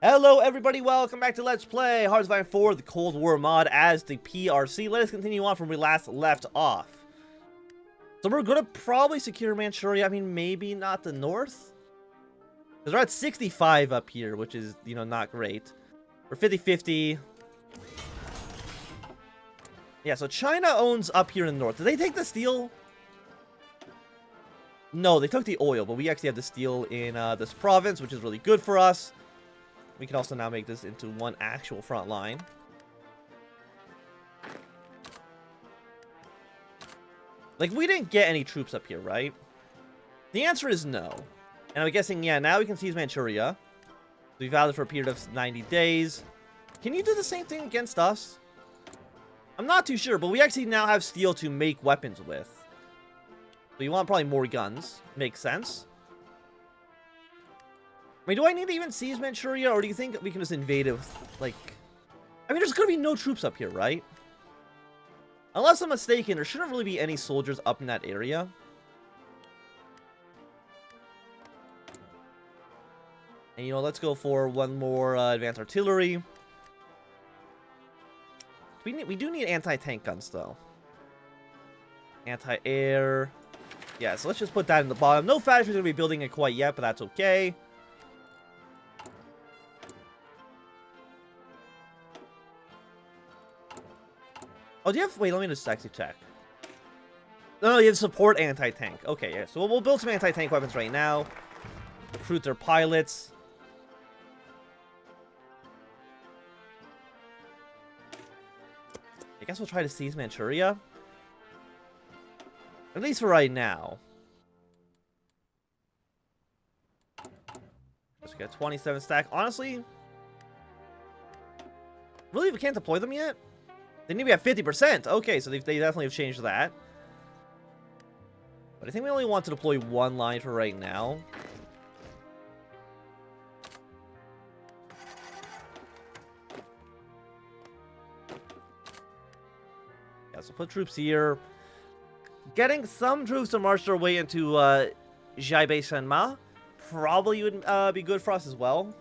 Hello everybody, welcome back to Let's Play HOI4, the Cold War mod as the PRC. Let us continue on from where we last left off. So we're gonna probably secure Manchuria. I mean, maybe not the north? Because we're at 65 up here, which is, you know, not great. We're 50-50. Yeah, so China owns up here in the north. Did they take the steel? No, they took the oil, but we actually have the steel in this province, which is really good for us. We can also now make this into one actual front line. Like, we didn't get any troops up here, right? The answer is no. And I'm guessing, yeah, now we can seize Manchuria. We've valid for a period of 90 days. Can you do the same thing against us? I'm not too sure, but we actually now have steel to make weapons with. So you want probably more guns. Makes sense. I mean, do I need to even seize Manchuria, or do you think we can just invade it with, like... I mean, there's gonna be no troops up here, right? Unless I'm mistaken, there shouldn't really be any soldiers up in that area. And, you know, let's go for one more advanced artillery. We do need anti-tank guns, though. Anti-air. Yeah, so let's just put that in the bottom. No factory's gonna be building it quite yet, but that's okay. Oh, do you have... Wait, let me just actually check. No, you have support anti-tank. Okay, yeah. So we'll build some anti-tank weapons right now. Recruit their pilots. I guess we'll try to seize Manchuria. At least for right now. So we got 27 stack. Honestly... Really, we can't deploy them yet? They need to be at 50%. Okay, so they definitely have changed that. But I think we only want to deploy one line for right now. Yeah, so put troops here. Getting some troops to march their way into Shanma probably would be good for us as well.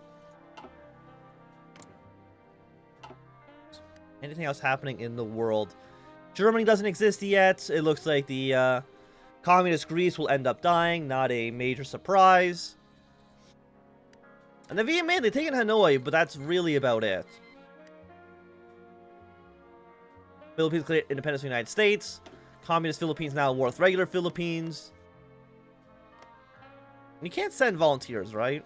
Anything else happening in the world? Germany doesn't exist yet. It looks like the communist Greece will end up dying. Not a major surprise. And the VMA, they've taken Hanoi, but that's really about it. Philippines declared independence of the United States. Communist Philippines now war with regular Philippines. And you can't send volunteers, right?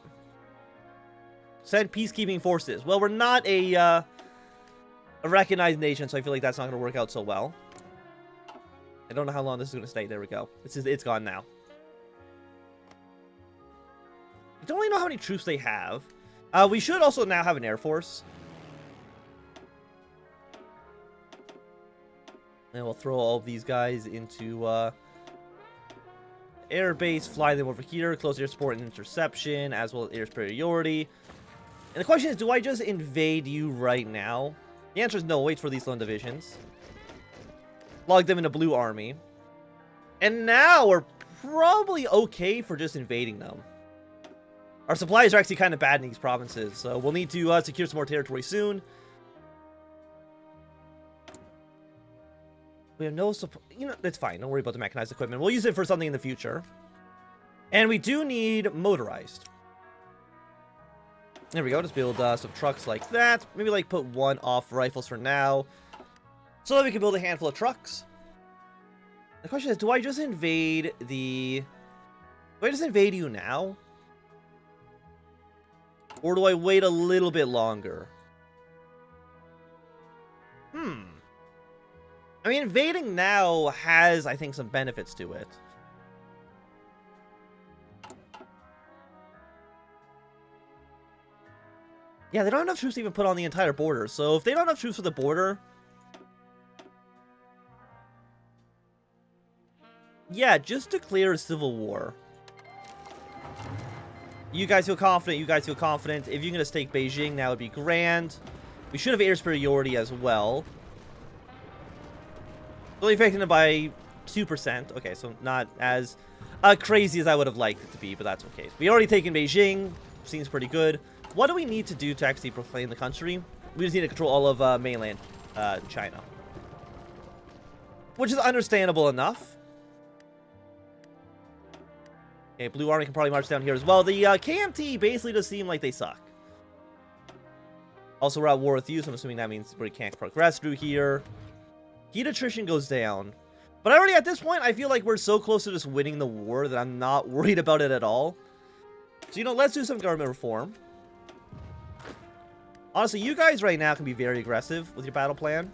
Send peacekeeping forces. Well, we're not a recognized nation, so I feel like that's not going to work out so well. I don't know how long this is going to stay. There we go. It's gone now. I don't really know how many troops they have. We should also now have an air force. And we'll throw all of these guys into air base, fly them over here, close air support and interception, as well as air superiority. And the question is, do I just invade you right now? The answer is no. Wait for these lone divisions. Log them in a blue army. And now we're probably okay for just invading them. Our supplies are actually kind of bad in these provinces, so we'll need to secure some more territory soon. We have no supply. You know, that's fine. Don't worry about the mechanized equipment. We'll use it for something in the future. And we do need motorized. There we go. Just build some trucks like that. Maybe like put one off rifles for now, so that we can build a handful of trucks. The question is, do I just invade the... Do I just invade you now? Or do I wait a little bit longer? I mean, invading now has, I think, some benefits to it. Yeah, they don't have enough troops to even put on the entire border. So if they don't have enough troops for the border... Yeah, just declare a civil war. You guys feel confident, you guys feel confident. If you're going to take Beijing, that would be grand. We should have air superiority as well. Only affecting it by 2%. Okay, so not as crazy as I would have liked it to be, but that's okay. We already taken Beijing. Seems pretty good. what do we need to do to actually proclaim the country? We just need to control all of mainland China. Which is understandable enough. Okay, Blue Army can probably march down here as well. The KMT basically does seem like they suck. Also, we're at war with you, so I'm assuming that means we can't progress through here. Heat attrition goes down. But already at this point, I feel like we're so close to just winning the war that I'm not worried about it at all. So, you know, let's do some government reform. Honestly, you guys right now can be very aggressive with your battle plan.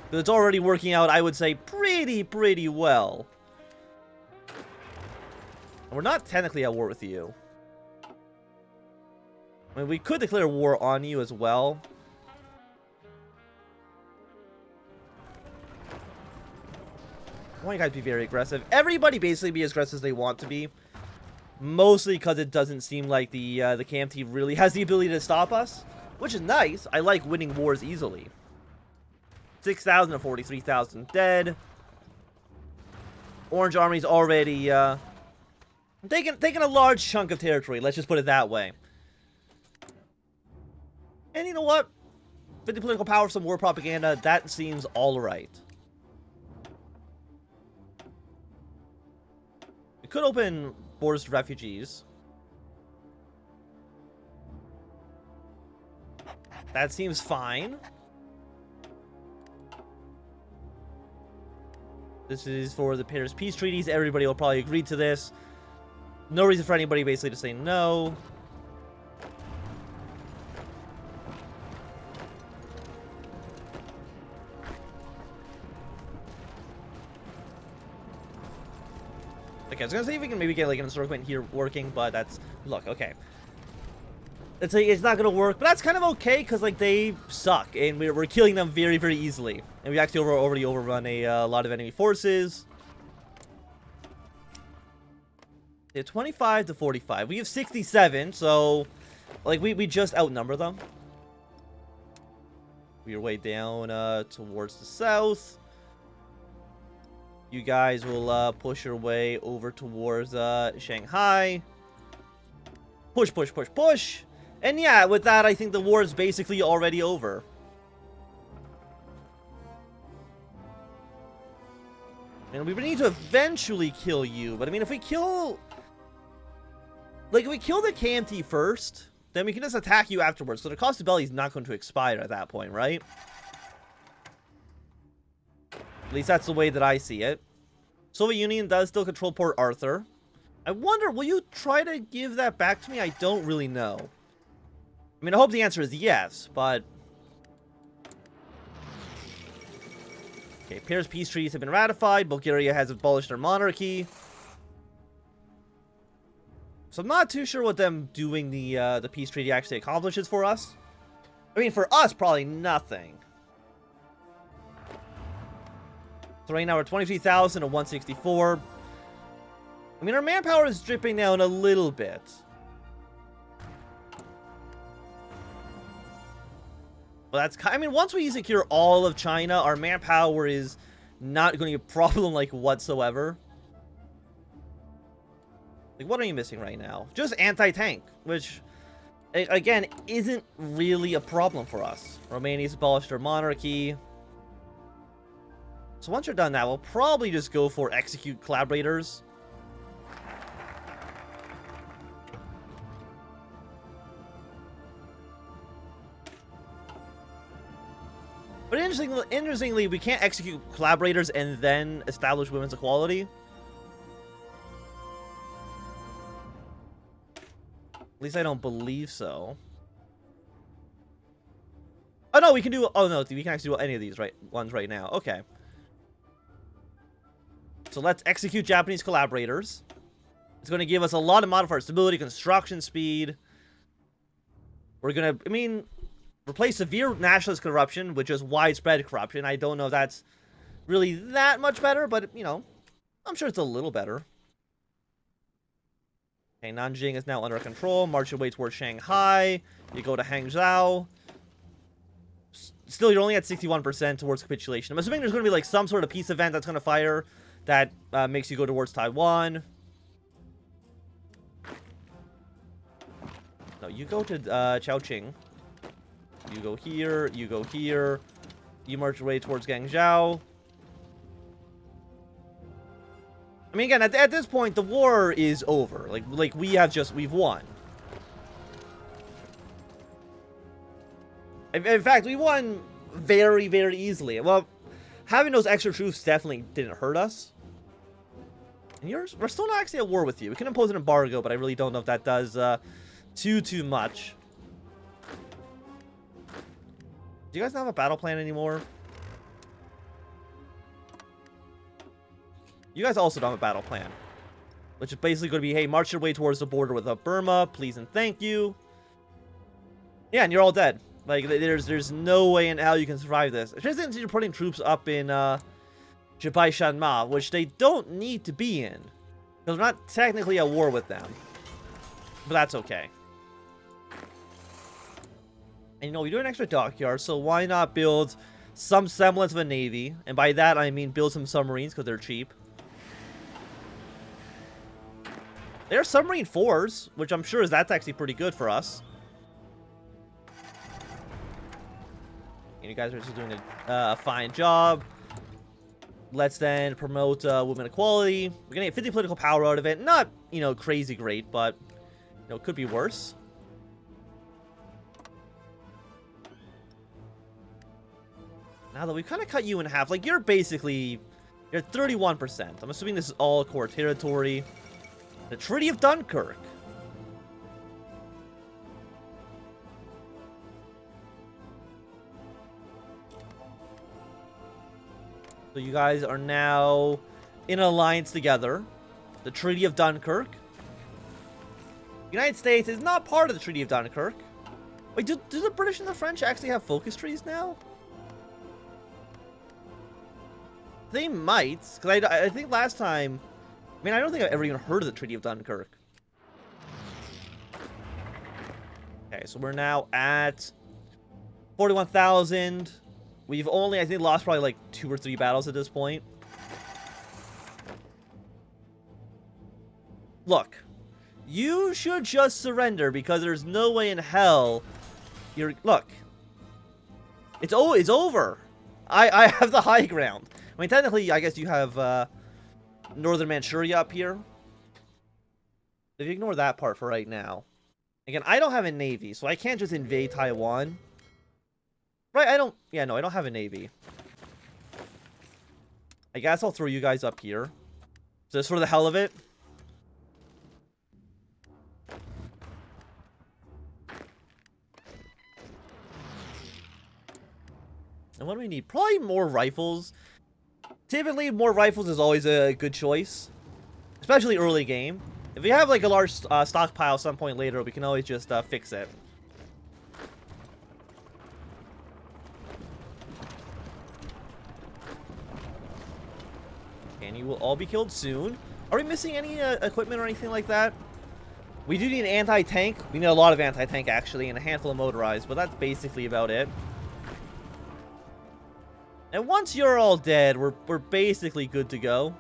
Because it's already working out, I would say, pretty well. And we're not technically at war with you. I mean, we could declare war on you as well. I want you guys to be very aggressive. Everybody basically be as aggressive as they want to be. Mostly because it doesn't seem like the KMT really has the ability to stop us. Which is nice. I like winning wars easily. 6,000 to 43,000 dead. Orange Army's already taking a large chunk of territory. Let's just put it that way. And you know what? 50 political power, some war propaganda. That seems all right. We could open borders to refugees. That seems fine. This is for the Paris Peace Treaties. Everybody will probably agree to this. No reason for anybody basically to say no. Okay, I was gonna see if we can maybe get like an encirclement here working, but that's... Look, okay. It's not gonna work, but that's kind of okay because like they suck and we're killing them very easily, and we actually already overrun a lot of enemy forces. They're 25 to 45. We have 67, so like we just outnumber them. We're way down towards the south. You guys will push your way over towards Shanghai. Push. And yeah, with that, I think the war is basically already over. And we would need to eventually kill you. But I mean, if we kill... Like, if we kill the KMT first, then we can just attack you afterwards. So the cost of belly is not going to expire at that point, right? At least that's the way that I see it. Soviet Union does still control Port Arthur. I wonder, will you try to give that back to me? I don't really know. I mean, I hope the answer is yes, but... Okay, Paris peace treaties have been ratified. Bulgaria has abolished their monarchy. So I'm not too sure what them doing the peace treaty actually accomplishes for us. I mean, for us, probably nothing. So right now we're 23,000 to 164. I mean, our manpower is dripping down a little bit. Well, that's... I mean, once we secure all of China, our manpower is not going to be a problem, like, whatsoever. Like, what are you missing right now? Just anti-tank, which, again, isn't really a problem for us. Romania's abolished their monarchy. So once you're done that, we'll probably just go for execute collaborators. But interestingly, we can't execute collaborators and then establish women's equality. At least I don't believe so. Oh no, we can do... Oh no, we can actually do any of these ones right now. Okay. So let's execute Japanese collaborators. It's going to give us a lot of modifier stability, construction speed. We're going to... I mean... Replace severe nationalist corruption with just widespread corruption. I don't know if that's really that much better, but, you know, I'm sure it's a little better. Okay, Nanjing is now under control. March your way towards Shanghai. You go to Hangzhou. Still, you're only at 61% towards capitulation. I'm assuming there's going to be, like, some sort of peace event that's going to fire that makes you go towards Taiwan. No, you go to Chongqing. You go here. You go here. You march your way towards Guangzhou. I mean, again, at this point, the war is over. Like we've won. In fact, we won very, very easily. Well, having those extra troops definitely didn't hurt us. And we're still not actually at war with you. We can impose an embargo, but I really don't know if that does too much. Do you guys not have a battle plan anymore? You guys also don't have a battle plan. Which is basically going to be, hey, march your way towards the border with Burma, please and thank you. Yeah, and you're all dead. Like, there's no way in hell you can survive this. Especially since you're putting troops up in Jibai Shanma, which they don't need to be in. Because we're not technically at war with them. But that's okay. And you know, we do an extra dockyard, so why not build some semblance of a navy? And by that, I mean build some submarines, because they're cheap. They're submarine 4s, which I'm sure that's actually pretty good for us. And you guys are just doing a fine job. Let's then promote women equality. We're gonna get 50 political power out of it. Not, you know, crazy great, but, you know, could be worse. Now that we've kind of cut you in half, like, you're 31%. I'm assuming this is all core territory. The Treaty of Dunkirk. So you guys are now in an alliance together. The Treaty of Dunkirk. The United States is not part of the Treaty of Dunkirk. Wait, do the British and the French actually have focus trees now? They might, because I think last time... I mean, I don't think I've ever even heard of the Treaty of Dunkirk. Okay, so we're now at 41,000. We've only, I think, lost probably like 2 or 3 battles at this point. Look, you should just surrender because there's no way in hell you're... Look, it's over. I have the high ground. I mean, technically, I guess you have Northern Manchuria up here. If you ignore that part for right now. Again, I don't have a navy, so I can't just invade Taiwan. Right, I don't... Yeah, no, I don't have a navy. I guess I'll throw you guys up here. Just for the hell of it. And what do we need? Probably more rifles. Typically, more rifles is always a good choice. Especially early game. If we have like a large stockpile at some point later, we can always just fix it. And you will all be killed soon. Are we missing any equipment or anything like that? We do need an anti-tank. We need a lot of anti-tank actually, and a handful of motorized, but that's basically about it. And once you're all dead, we're basically good to go.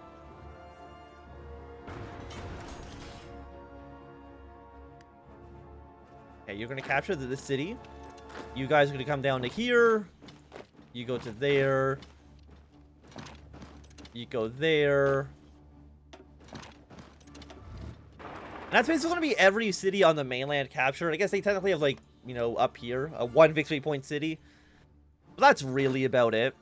Okay, you're gonna capture the city. You guys are gonna come down to here. You go to there. You go there. And that's basically gonna be every city on the mainland captured. I guess they technically have, like, you know, up here, a 1 victory point city. But that's really about it.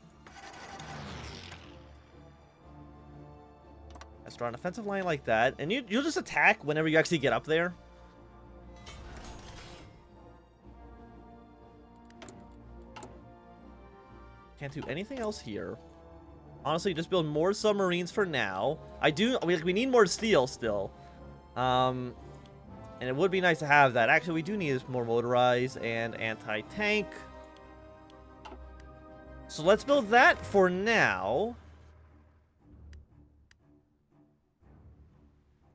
Let's draw an offensive line like that. And you'll just attack whenever you actually get up there. Can't do anything else here. Honestly, just build more submarines for now. We need more steel still. And it would be nice to have that. Actually, we do need more motorized and anti-tank. So let's build that for now.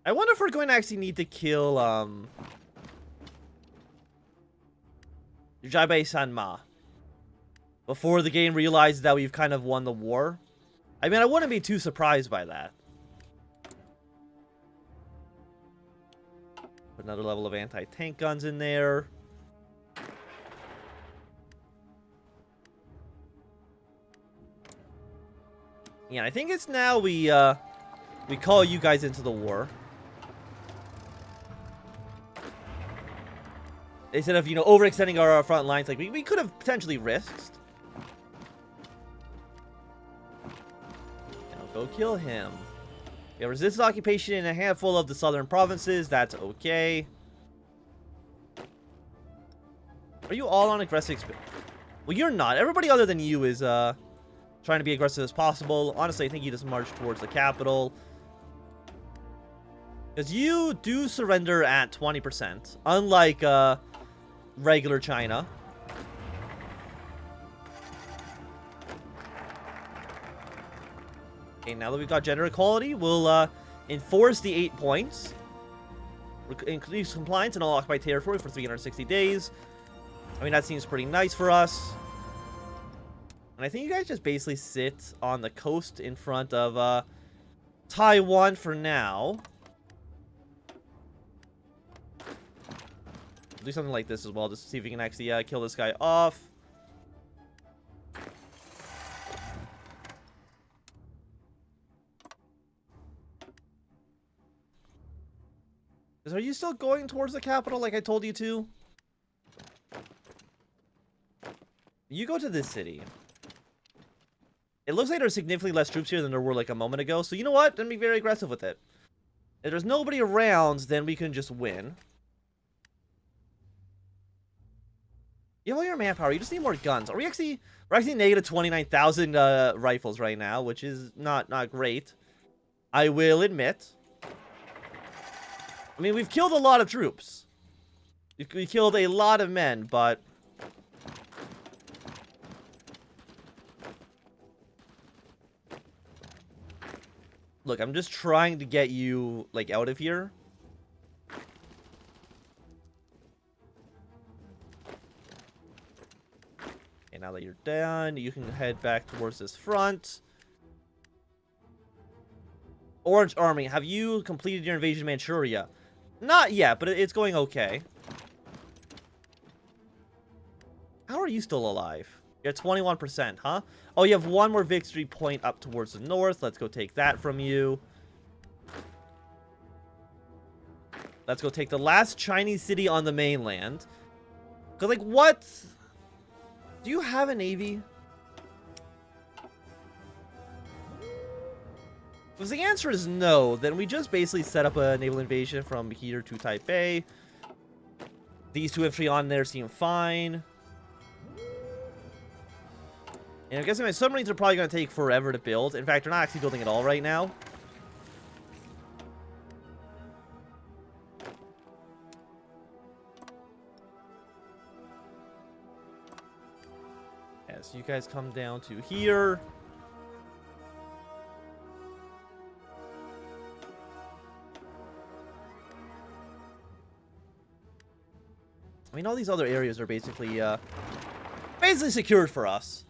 I wonder if we're going to actually need to kill Jibai Sanma before the game realizes that we've kind of won the war. I mean, I wouldn't be too surprised by that. Put another level of anti-tank guns in there. Yeah, I think it's now we call you guys into the war. Instead of, overextending our front lines like we could have potentially risked. Now go kill him. We have resisted occupation in a handful of the southern provinces. That's okay. Are you all on aggressive? Well, you're not. Everybody other than you is trying to be aggressive as possible. Honestly, I think you just march towards the capital. Because you do surrender at 20%. Unlike regular China. Okay, now that we've got gender equality, we'll enforce the 8 points. Increase compliance in all occupied territory for 360 days. I mean, that seems pretty nice for us. And I think you guys just basically sit on the coast in front of Taiwan for now. We'll do something like this as well, just to see if we can actually kill this guy off. Are you still going towards the capital like I told you to? You go to this city. It looks like there's significantly less troops here than there were like a moment ago. So you know what? Then be very aggressive with it. If there's nobody around, then we can just win. You have all your manpower. You just need more guns. We're actually negative 29,000 rifles right now, which is not great. I will admit. I mean, we've killed a lot of troops. We killed a lot of men, but look, I'm just trying to get you like out of here. Now that you're done, you can head back towards this front. Orange Army, have you completed your invasion of Manchuria? Not yet, but it's going okay. How are you still alive? You're at 21%, huh? Oh, you have one more victory point up towards the north. Let's go take that from you. Let's go take the last Chinese city on the mainland. Because, like, what? Do you have a navy? If the answer is no, then we just basically set up a naval invasion from here to Taipei. These two infantry on there seem fine. And I'm guessing my submarines are probably going to take forever to build. In fact, they're not actually building at all right now. So you guys come down to here. I mean, all these other areas are basically secured for us.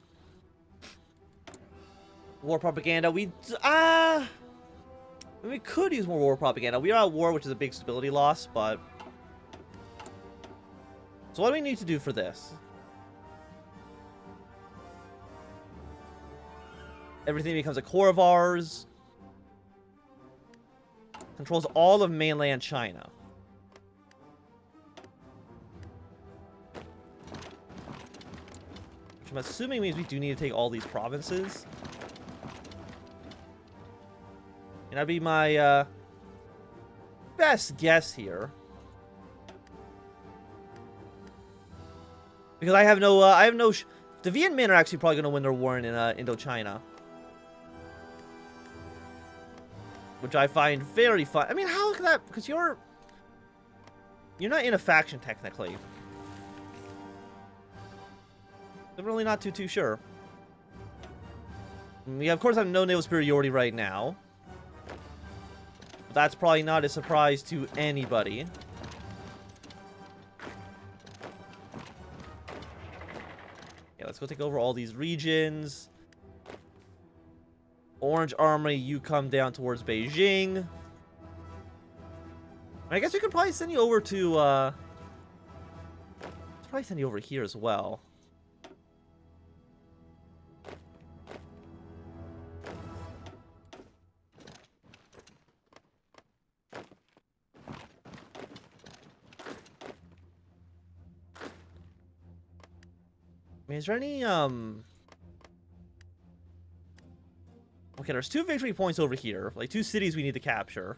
War propaganda. We could use more war propaganda. We are at war, which is a big stability loss, but so what do we need to do for this? Everything becomes a core of ours. Controls all of mainland China. Which I'm assuming means we do need to take all these provinces. And that'd be my best guess here. Because I have no, the Viet Minh are actually probably going to win their war in Indochina. Which I find very fun. I mean, how can that? Because you're not in a faction technically. I'm really not too sure. We of course have no naval superiority right now. But that's probably not a surprise to anybody. Yeah, let's go take over all these regions. Orange Army, you come down towards Beijing. I guess we could probably send you over to, let's probably send you over here as well. I mean, is there any, okay, there's 2 victory points over here. Like, 2 cities we need to capture.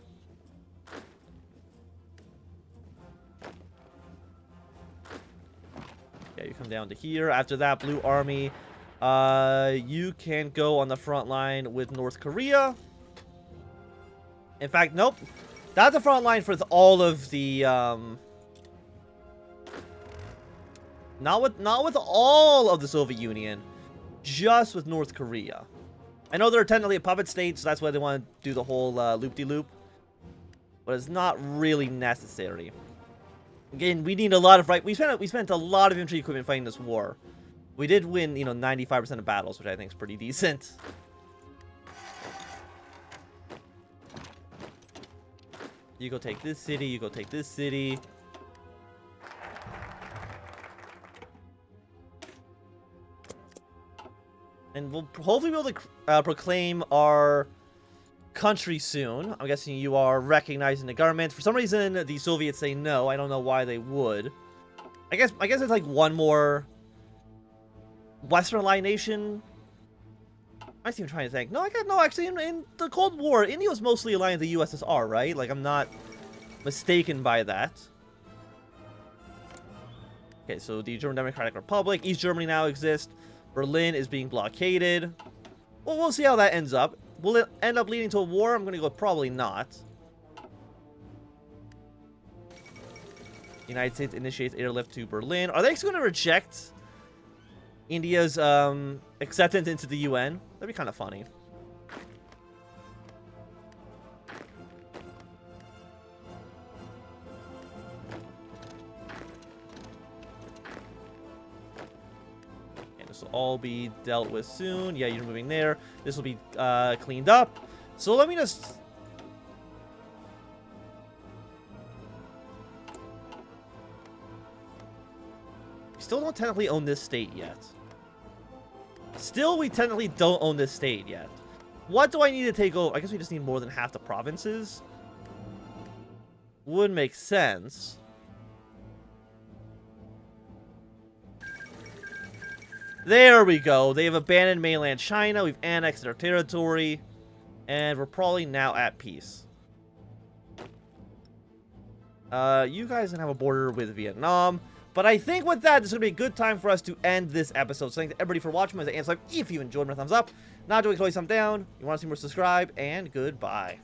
Yeah, you come down to here. After that, Blue Army, you can go on the front line with North Korea. In fact, nope. That's the front line for all of the, Not with all of the Soviet Union, just with North Korea. I know they're technically a puppet state, so that's why they want to do the whole loop-de-loop. But it's not really necessary. Again, we need a lot of we spent a lot of infantry equipment fighting this war. We did win, you know, 95% of battles, which I think is pretty decent. You go take this city, you go take this city. And we'll hopefully be able to proclaim our country soon. I'm guessing you are recognizing the government. For some reason, the Soviets say no. I don't know why they would. I guess it's like one more Western aligned nation. I'm even trying to think. No, actually, in the Cold War, India was mostly aligned with the USSR, right? Like, I'm not mistaken by that. Okay, so the German Democratic Republic. East Germany now exists. Berlin is being blockaded. Well, we'll see how that ends up. Will it end up leading to a war? I'm going to go probably not. The United States initiates airlift to Berlin. Are they going to reject India's acceptance into the UN? That'd be kind of funny. This will all be dealt with soon. Yeah, you're moving there. This will be cleaned up. So let me just... We still don't technically own this state yet. Still, we technically don't own this state yet. What do I need to take over? I guess we just need more than half the provinces. Would make sense. There we go. They have abandoned mainland China. We've annexed their territory. And we're probably now at peace. You guys can have a border with Vietnam. But I think with that, this is going to be a good time for us to end this episode. So thanks to everybody for watching. If you enjoyed, thumbs up. Not doing, thumbs down. You want to see more, subscribe. And goodbye.